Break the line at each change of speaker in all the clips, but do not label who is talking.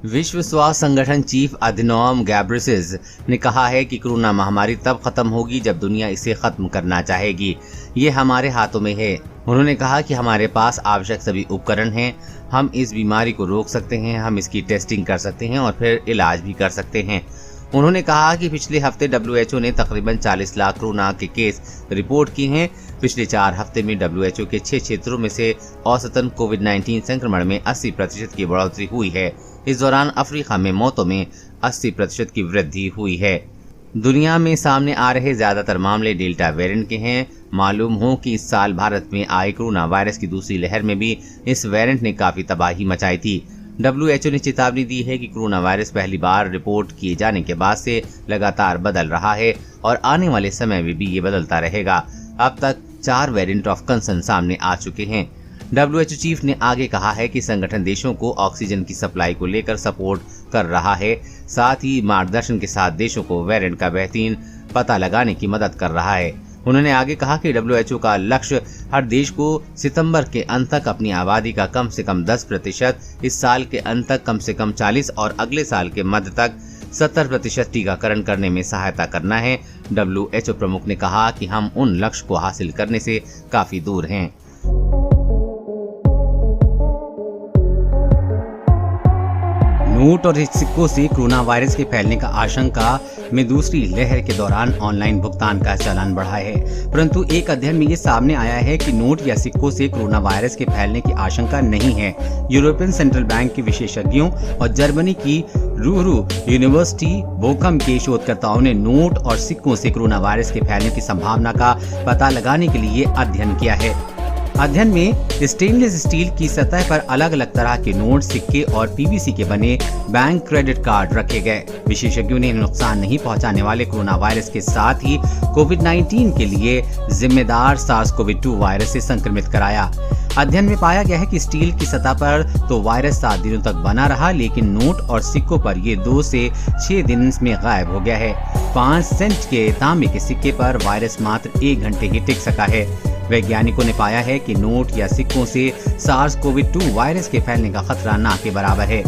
विश्व स्वास्थ्य संगठन चीफ अधनोम गैब्रेयेसस ने कहा है कि कोरोना महामारी तब खत्म होगी जब दुनिया इसे खत्म करना चाहेगी। ये हमारे हाथों में है। उन्होंने कहा कि हमारे पास आवश्यक सभी उपकरण हैं। हम इस बीमारी को रोक सकते हैं, हम इसकी टेस्टिंग कर सकते हैं और फिर इलाज भी कर सकते हैं। उन्होंने कहा कि पिछले हफ्ते WHO ने तकरीबन 40 लाख कोरोना के केस रिपोर्ट किए हैं। पिछले 4 हफ्ते में WHO के 6 क्षेत्रों में से औसतन कोविड-19 संक्रमण में 80% की बढ़ोतरी हुई है। इस दौरान अफ्रीका में मौतों में 80% की वृद्धि हुई है। दुनिया में सामने आ रहे ज्यादातर मामले डेल्टा वेरिएंट के हैं। मालूम हो कि इस साल भारत में आए कोरोना वायरस की दूसरी लहर में भी इस वेरिएंट ने काफी तबाही मचाई थी। WHO ने चेतावनी दी है कि कोरोना वायरस पहली बार रिपोर्ट किए जाने के बाद से लगातार बदल रहा है और आने वाले समय में भी ये बदलता रहेगा। अब तक 4 वेरिएंट ऑफ कंसर्न सामने आ चुके हैं। WHO चीफ ने आगे कहा है कि संगठन देशों को ऑक्सीजन की सप्लाई को लेकर सपोर्ट कर रहा है, साथ ही मार्गदर्शन के साथ देशों को वेरिएंट का बेहतरीन पता लगाने की मदद कर रहा है। उन्होंने आगे कहा कि WHO का लक्ष्य हर देश को सितंबर के अंत तक अपनी आबादी का कम से कम 10%, इस साल के अंत तक कम से कम 40% और अगले साल के मध्य तक 70% टीकाकरण करने में सहायता करना है। WHO प्रमुख ने कहा कि हम उन लक्ष्य को हासिल करने से काफी दूर हैं।
नोट और सिक्कों से कोरोना वायरस के फैलने का आशंका में दूसरी लहर के दौरान ऑनलाइन भुगतान का चलन बढ़ा है, परंतु एक अध्ययन में ये सामने आया है कि नोट या सिक्कों से कोरोना वायरस के फैलने की आशंका नहीं है। यूरोपियन सेंट्रल बैंक के विशेषज्ञों और जर्मनी की रूरू यूनिवर्सिटी बोकम के शोधकर्ताओं ने नोट और सिक्कों से कोरोना वायरस के फैलने की संभावना का पता लगाने के लिए अध्ययन किया है। अध्ययन में स्टेनलेस स्टील की सतह पर अलग अलग तरह के नोट, सिक्के और PVC के बने बैंक क्रेडिट कार्ड रखे गए। विशेषज्ञों ने नुकसान नहीं पहुंचाने वाले कोरोना वायरस के साथ ही कोविड-19 के लिए जिम्मेदार SARS-CoV-2 वायरस से संक्रमित कराया। अध्ययन में पाया गया है कि स्टील की सतह पर तो वायरस 7 दिनों तक बना रहा, लेकिन नोट और सिक्कों पर ये 2 से 6 दिन में गायब हो गया है। 5 सेंट के तांबे के सिक्के पर वायरस मात्र 1 घंटे ही टिक सका है। वैज्ञानिकों ने पाया है कि नोट या सिक्कों से SARS-CoV-2 वायरस के फैलने का खतरा ना के बराबर है।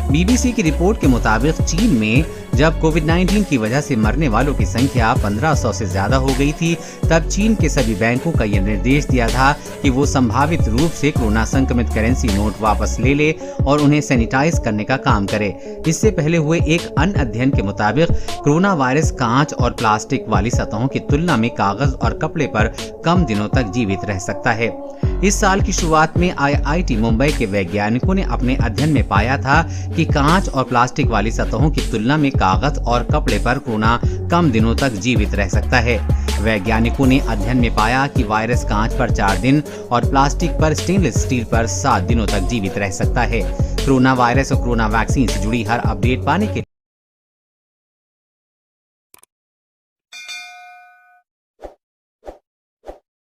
BBC की रिपोर्ट के मुताबिक चीन में जब कोविड-19 की वजह से मरने वालों की संख्या 1500 से ज्यादा हो गई थी, तब चीन के सभी बैंकों का यह निर्देश दिया था कि वो संभावित रूप से कोरोना संक्रमित करेंसी नोट वापस ले ले और उन्हें सैनिटाइज करने का काम करे। इससे पहले हुए एक अन्य अध्ययन के मुताबिक कोरोना वायरस कांच और प्लास्टिक वाली सतहों की तुलना में कागज और कपड़े पर कम दिनों तक जीवित रह सकता है। इस साल की शुरुआत में IIT मुंबई के वैज्ञानिकों ने अपने अध्ययन में पाया था कि कांच और प्लास्टिक वाली सतहों की तुलना में कागज और कपड़े पर कोरोना कम दिनों तक जीवित रह सकता है। वैज्ञानिकों ने अध्ययन में पाया कि वायरस कांच पर 4 दिन और प्लास्टिक पर स्टेनलेस स्टील पर 7 दिनों तक जीवित रह सकता है। कोरोना वायरस और कोरोना वैक्सीन से जुड़ी हर अपडेट पाने के